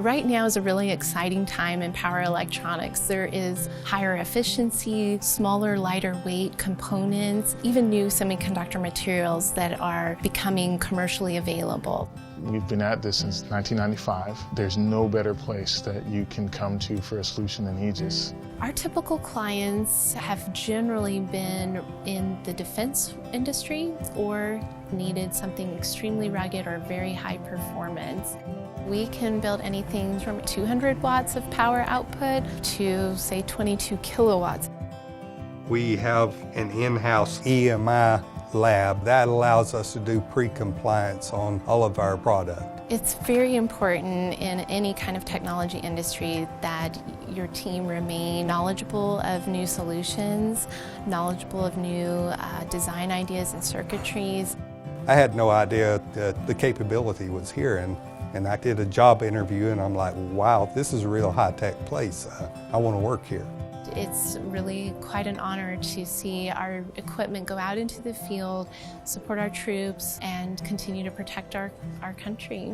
Right now is a really exciting time in power electronics. There is higher efficiency, smaller, lighter weight components, even new semiconductor materials that are becoming commercially available. We've been at this since 1995. There's no better place that you can come to for a solution than Aegis. Our typical clients have generally been in the defense industry or needed something extremely rugged or very high performance. We can build anything from 200 watts of power output to, say, 22 kilowatts. We have an in-house EMI lab that allows us to do pre-compliance on all of our product. It's very important in any kind of technology industry that your team remain knowledgeable of new solutions, knowledgeable of new design ideas and circuitries. I had no idea that the capability was here, and I did a job interview and I'm like, wow, this is a real high-tech place. I want to work here. It's really quite an honor to see our equipment go out into the field, support our troops, and continue to protect our country.